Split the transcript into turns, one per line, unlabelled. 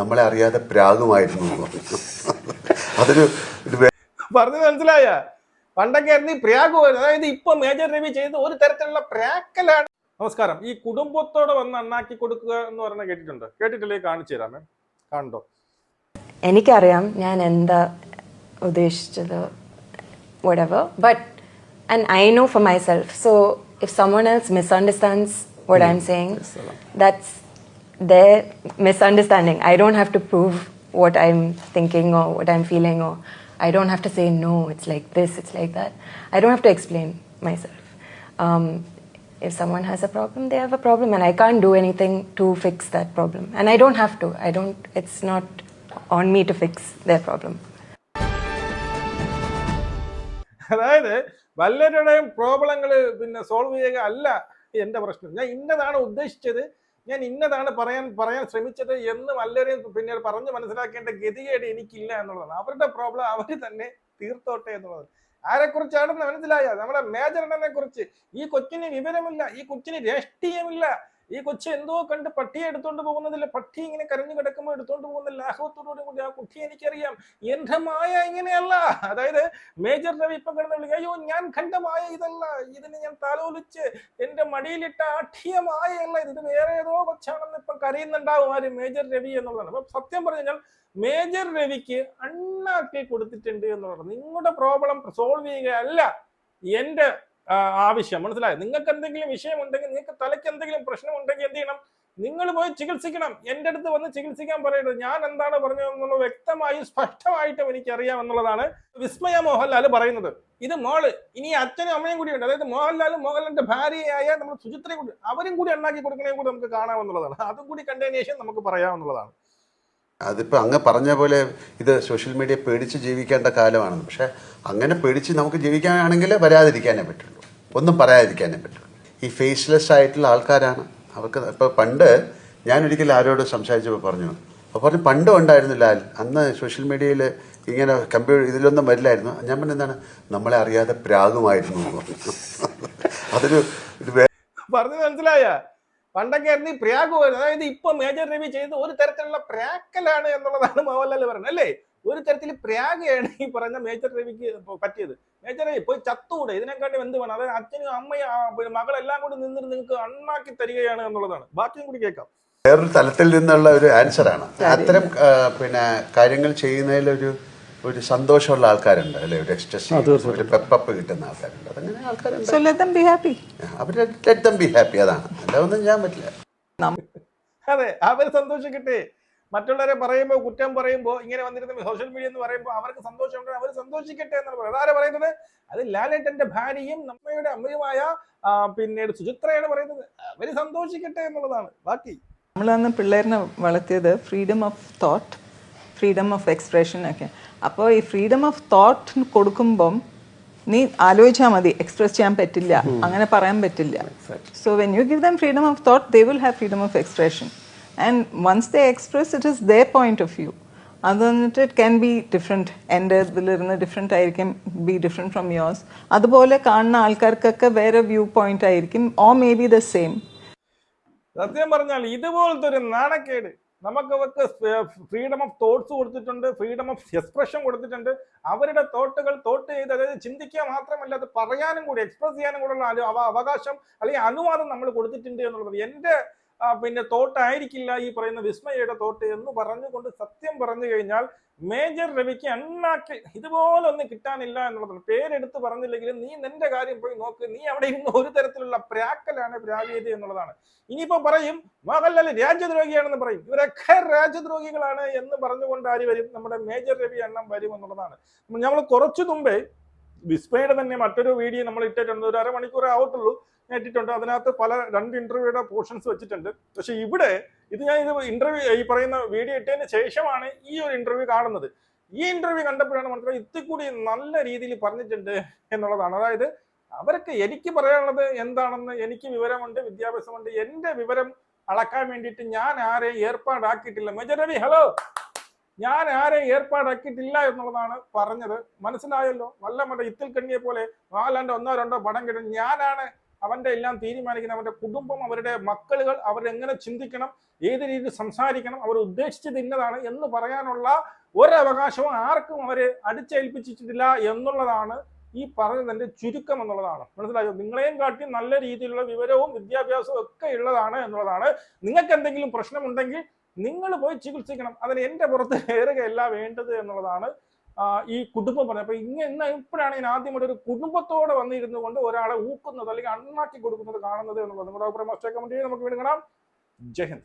നമ്മളെ അറിയാതെ പ്രാഗുമായിരുന്നു എന്ന് പറഞ്ഞു. അതൊരു
പറഞ്ഞു മനസ്സിലായ? പണ്ടൊക്കെ ആയിരുന്നു ഈ പ്രാഗ്, അതായത് ഇപ്പൊ മേജർ രവി ചെയ്ത് ഒരു തരത്തിലുള്ള പ്രാക്കലാണ്. നമസ്കാരം. ഈ കുടുംബത്തോടെ വന്ന് അണ്ണാക്കി കൊടുക്കുക എന്ന് പറഞ്ഞാൽ കേട്ടിട്ടുണ്ടോ? കേട്ടിട്ടില്ലേ? കാണിച്ചു തരാമേ, കണ്ടോ?
എനിക്കറിയാം ഞാൻ എന്താ ഉദ്ദേശിച്ചത്, whatever, but and I know for myself, so if someone else misunderstands what I'm saying, that's their misunderstanding. I don't have to prove what I'm thinking or what I'm feeling, or I don't have to say no, it's like this, it's like that. I don't have to explain myself. If someone has a problem, they have a problem, and I can't do anything to fix that problem, and I don't have to. It's not on me to fix their problem.
അതായത് വല്ലവരുടെയും പ്രോബ്ലങ്ങൾ പിന്നെ solve ചെയ്യുക അല്ല എന്റെ പ്രശ്നം. ഞാൻ ഇന്നതാണ് ഉദ്ദേശിച്ചത്, ഞാൻ ഇന്നതാണ് പറയാൻ ശ്രമിച്ചത് എന്ന് വല്ലവരെയും പിന്നെ പറഞ്ഞ് മനസ്സിലാക്കേണ്ട ഗതികേട് എനിക്കില്ല എന്നുള്ളതാണ്. അവരുടെ പ്രോബ്ലം അവർ തന്നെ തീർത്തോട്ടെ എന്നുള്ളത്. ആരെക്കുറിച്ചാണെന്ന് മനസ്സിലായ? നമ്മുടെ മേജറിനെ കുറിച്ച്. ഈ കൊച്ചിന് വിവരമില്ല, ഈ കൊച്ചിന് രാഷ്ട്രീയമില്ല, ഈ കൊച്ചു എന്തോ കണ്ട് പട്ടിയെ എടുത്തോണ്ട് പോകുന്നതില്ല, പട്ടി ഇങ്ങനെ കരഞ്ഞു കിടക്കുമ്പോൾ എടുത്തോണ്ട് പോകുന്ന ലാഘവത്തോടുകൂടി കൂടി ആ കുട്ടി എനിക്കറിയാം. എന്റെ മായ ഇങ്ങനെയല്ല. അതായത് മേജർ രവി ഇപ്പൊ കിടന്ന് വിളിക്കുക, അയ്യോ ഞാൻ കണ്ട മായ ഇതല്ല, ഇതിന് ഞാൻ താലോലിച്ച് എന്റെ മടിയിലിട്ട ആഠിയ മായയല്ല, ഇത് വേറെ ഏതോ കൊച്ചാണെന്ന് ഇപ്പം കരയുന്നുണ്ടാവും ആര്? മേജർ രവി എന്നുള്ളതാണ്. അപ്പൊ സത്യം പറഞ്ഞു കഴിഞ്ഞാൽ മേജർ രവിക്ക് അണ്ണാക്കി കൊടുത്തിട്ടുണ്ട് എന്നുള്ളത്. നിങ്ങളുടെ പ്രോബ്ലം സോൾവ് ചെയ്യുകയല്ല എന്റെ ആവശ്യം, മനസ്സിലായോ? നിങ്ങൾക്ക് എന്തെങ്കിലും വിഷയമുണ്ടെങ്കിൽ, നിങ്ങൾക്ക് തലയ്ക്ക് എന്തെങ്കിലും പ്രശ്നമുണ്ടെങ്കിൽ എന്ത് ചെയ്യണം? നിങ്ങൾ പോയി ചികിത്സിക്കണം. എൻ്റെ അടുത്ത് വന്ന് ചികിത്സിക്കാൻ പറയരുത്. ഞാൻ എന്താണ് പറഞ്ഞതെന്നുള്ള വ്യക്തമായും സ്പഷ്ടമായിട്ടും എനിക്കറിയാം എന്നുള്ളതാണ് വിസ്മയ മോഹൻലാൽ പറയുന്നത്. ഇത് മോള്, ഇനി അച്ഛനും അമ്മയും കൂടി ഉണ്ട്. അതായത് മോഹൻലാലിന്റെ ഭാര്യയായ നമ്മൾ സുചിത്രയും കൂടി, അവരും കൂടി ഉണ്ടാക്കി കൊടുക്കണേ കൂടി നമുക്ക് കാണാമെന്നുള്ളതാണ്. അതും കൂടി കണ്ടതിന് ശേഷം നമുക്ക് പറയാമെന്നുള്ളതാണ്.
അതിപ്പോൾ അങ്ങ് പറഞ്ഞ പോലെ ഇത് സോഷ്യൽ മീഡിയ പേടിച്ച് ജീവിക്കേണ്ട കാലമാണ്. പക്ഷെ അങ്ങനെ പേടിച്ച് നമുക്ക് ജീവിക്കാനാണെങ്കിൽ വരാതിരിക്കാനേ പറ്റുള്ളൂ, ഒന്നും പറയാതിരിക്കാനേ പറ്റുള്ളൂ. ഈ ഫേസ്ലെസ് ആയിട്ടുള്ള ആൾക്കാരാണ് അവർക്ക്. ഇപ്പോൾ പണ്ട് ഞാനൊരിക്കലും ആരോട് സംസാരിച്ചപ്പോൾ പറഞ്ഞു, അപ്പോൾ പറഞ്ഞു പണ്ടും ഉണ്ടായിരുന്നില്ല, അന്ന് സോഷ്യൽ മീഡിയയിൽ ഇങ്ങനെ ഇതിലൊന്നും വരില്ലായിരുന്നു. ഞാൻ പറഞ്ഞ എന്താണ്, നമ്മളെ അറിയാതെ പ്രാഗുമായിരുന്നു എന്ന് പറഞ്ഞു. അതൊരു
പറഞ്ഞു മനസ്സിലായ? പണ്ടൊക്കെ ആയിരുന്നു ഈ പ്രാഗ്, അതായത് ഇപ്പൊ മേജർ രവി ചെയ്ത് ഒരു തരത്തിലുള്ള പ്രാക്കലാണ് എന്നുള്ളതാണ് മോഹൻലാൽ പറയുന്നത്, അല്ലേ? ഒരു തരത്തിൽ പ്രാഗയാണ് ഈ പറഞ്ഞ മേജർ രവിക്ക് പറ്റിയത്. മേജർ രവി പോയി ചത്തുകൂടെ? ഇതിനെക്കാട്ടി എന്ത് വേണം? അതായത് അച്ഛനും അമ്മയും മകളെല്ലാം കൂടി നിന്നിട്ട് നിങ്ങൾക്ക് അണ്ണാക്കി തരികയാണ് എന്നുള്ളതാണ്. ബാക്കിയും കൂടി കേൾക്കാം.
വേറൊരു തലത്തിൽ നിന്നുള്ള ഒരു ആൻസറാണ്. അത്തരം പിന്നെ കാര്യങ്ങൾ ചെയ്യുന്നതിലൊരു സന്തോഷമുള്ള ആൾക്കാരുണ്ട്, അല്ലെ? ഒരു എക്സ്ട്രസ്, ഒരു പെപ്പപ്പ് കിട്ടുന്ന ആൾക്കാരുണ്ട്. അതങ്ങനെ ആൾക്കാരുണ്ട്. അവര് ലെറ്റ് ദം ബി ഹാപ്പി. അതാണ്, അതൊന്നും ഞാൻ പറ്റില്ല.
അതെ, അവർ സന്തോഷിക്കട്ടെ. മറ്റുള്ളവരെ പറയുമ്പോൾ, കുറ്റം പറയുമ്പോൾ, ഇങ്ങനെ വന്നിരുന്ന സോഷ്യൽ മീഡിയ എന്ന് പറയുമ്പോൾ അവർക്ക് സന്തോഷമുണ്ട്, അവർ സന്തോഷിക്കട്ടെ എന്നാണ് പറയുന്നത്. അതാരെ പറയുന്നത്? അത് ലാലേട്ടന്റെ ഭാര്യയും നമ്മയുടെ അമ്മയുമായ പിന്നീട് സുചിത്രയാണ് പറയുന്നത്. അവര് സന്തോഷിക്കട്ടെ എന്നുള്ളതാണ്. ബാക്കി
നമ്മളന്ന് പിള്ളേരിനെ വളർത്തിയത് freedom of thought, freedom of expression ഒക്കെ. അപ്പോൾ ഈ ഫ്രീഡം ഓഫ് തോട്ട് കൊടുക്കുമ്പം നീ ആലോചിച്ചാൽ മതി, എക്സ്പ്രസ് ചെയ്യാൻ പറ്റില്ല, അങ്ങനെ പറയാൻ പറ്റില്ല. So when you give them freedom of thought, they will have freedom of expression. And once they express, it is their point of view. അത് വന്നിട്ട് ഇറ്റ് ക്യാൻ ബി ഡിഫറെൻറ്റ്. എൻ്റെ ഇതിലിരുന്ന് ഡിഫറെൻ്റ് ആയിരിക്കും, ബി ഡിഫറെൻറ്റ് ഫ്രം യോഴ്സ്. അതുപോലെ കാണുന്ന ആൾക്കാർക്കൊക്കെ വേറെ view point ആയിരിക്കും, or may be the same.
സത്യം പറഞ്ഞാൽ ഇതുപോലത്തെ ഒരു നാണക്കേട് നമുക്കവർക്ക് ഫ്രീഡം ഓഫ് തോട്ട്സ് കൊടുത്തിട്ടുണ്ട്, ഫ്രീഡം ഓഫ് എക്സ്പ്രഷൻ കൊടുത്തിട്ടുണ്ട്. അവരുടെ തോട്ടുകൾ തോട്ട് ചെയ്ത്, അതായത് ചിന്തിക്കുക മാത്രമല്ല അത് പറയാനും കൂടി, എക്സ്പ്രസ് ചെയ്യാനും കൂടെയുള്ള അവകാശം അല്ലെങ്കിൽ അനുവാദം നമ്മൾ കൊടുത്തിട്ടുണ്ട് എന്നുള്ളത്. എൻ്റെ പിന്നെ തോട്ടായിരിക്കില്ല ഈ പറയുന്ന വിസ്മയയുടെ തോട്ട് എന്ന് പറഞ്ഞുകൊണ്ട് സത്യം പറഞ്ഞു കഴിഞ്ഞാൽ മേജർ രവിക്ക് അണ്ണാക്കി ഇതുപോലെ ഒന്നും കിട്ടാനില്ല എന്നുള്ളതാണ്. പേരെടുത്ത് പറഞ്ഞില്ലെങ്കിലും നീ നിന്റെ കാര്യം പോയി നോക്ക്. നീ അവിടെ ഇരുന്ന് ഒരു തരത്തിലുള്ള പ്രാക്കലാണ് പ്രാഗീയത എന്നുള്ളതാണ്. ഇനിയിപ്പോ പറയും മോഹൻലാൽ രാജ്യദ്രോഹിയാണെന്ന് പറയും. ഇവരൊക്കെ രാജ്യദ്രോഹികളാണ് എന്ന് പറഞ്ഞുകൊണ്ട് ആര് വരും? നമ്മുടെ മേജർ രവി എണ്ണം വരും എന്നുള്ളതാണ്. നമ്മൾ കുറച്ചു മുമ്പേ വിസ്മയുടെ തന്നെ മറ്റൊരു വീഡിയോ നമ്മൾ ഇട്ടിട്ടുണ്ട്, ഒരു അരമണിക്കൂറേ ആവത്തുള്ളൂ ഇട്ടിട്ടുണ്ട്. അതിനകത്ത് പല 2 ഇന്റർവ്യൂയുടെ പോർഷൻസ് വെച്ചിട്ടുണ്ട്. പക്ഷെ ഇവിടെ ഞാൻ ഇന്റർവ്യൂ ഈ പറയുന്ന വീഡിയോ ഇട്ടതിന് ശേഷമാണ് ഈ ഒരു ഇന്റർവ്യൂ കാണുന്നത്. ഈ ഇന്റർവ്യൂ കണ്ടപ്പോഴാണ് മനസ്സിലായി ഇത്തിക്കൂടി നല്ല രീതിയിൽ പറഞ്ഞിട്ടുണ്ട് എന്നുള്ളതാണ്. അതായത് അവർക്ക് എനിക്ക് പറയാനുള്ളത് എന്താണെന്ന് എനിക്ക് വിവരമുണ്ട്, വിദ്യാഭ്യാസമുണ്ട്. എന്റെ വിവരം അളക്കാൻ വേണ്ടിയിട്ട് ഞാൻ ആരെയും ഏർപ്പാടാക്കിയിട്ടില്ല. മേജർ രവി ഹലോ, ഞാൻ ആരെയും ഏർപ്പാടാക്കിയിട്ടില്ല എന്നുള്ളതാണ് പറഞ്ഞത്. മനസ്സിലായല്ലോ? വല്ല മറ്റേ ഇത്തിൽ കണ്ണിയെ പോലെ നാലാണ്ട് 1-2 പടം കിട്ടും. ഞാനാണ് അവന്റെ എല്ലാം തീരുമാനിക്കുന്നത് അവന്റെ കുടുംബം, അവരുടെ മക്കളുകൾ, അവരെങ്ങനെ ചിന്തിക്കണം, ഏത് രീതിയിൽ സംസാരിക്കണം, അവർ ഉദ്ദേശിച്ചത് ഇന്നതാണ് എന്ന് പറയാനുള്ള ഒരവകാശവും ആർക്കും അവര് അടിച്ചേൽപ്പിച്ചിട്ടില്ല എന്നുള്ളതാണ് ഈ പറഞ്ഞതിന്റെ ചുരുക്കം എന്നുള്ളതാണ്. മനസ്സിലായോ? നിങ്ങളെയും കാട്ടി നല്ല രീതിയിലുള്ള വിവരവും വിദ്യാഭ്യാസവും ഒക്കെ ഉള്ളതാണ് എന്നുള്ളതാണ്. നിങ്ങൾക്ക് എന്തെങ്കിലും പ്രശ്നമുണ്ടെങ്കിൽ നിങ്ങൾ പോയി ചികിത്സിക്കണം, അതിന് എന്റെ പുറത്ത് കയറുകയല്ല വേണ്ടത് എന്നുള്ളതാണ് ഈ കുടുംബം പറഞ്ഞത്. അപ്പൊ ഇങ്ങനെ ഇപ്പോഴാണ് ഞാൻ ആദ്യമായിട്ട് ഒരു കുടുംബത്തോടെ വന്നിരുന്നു കൊണ്ട് ഒരാളെ ഊക്കുന്നത് അല്ലെങ്കിൽ അണ്ണാക്കി കൊടുക്കുന്നത് കാണുന്നത് എന്നുള്ളത്. നിങ്ങളുടെ അഭിപ്രായം കമന്റ് ചെയ്ത് നമുക്ക് വീണ്ടും കാണാം. ജയ് ഹിന്ദ്.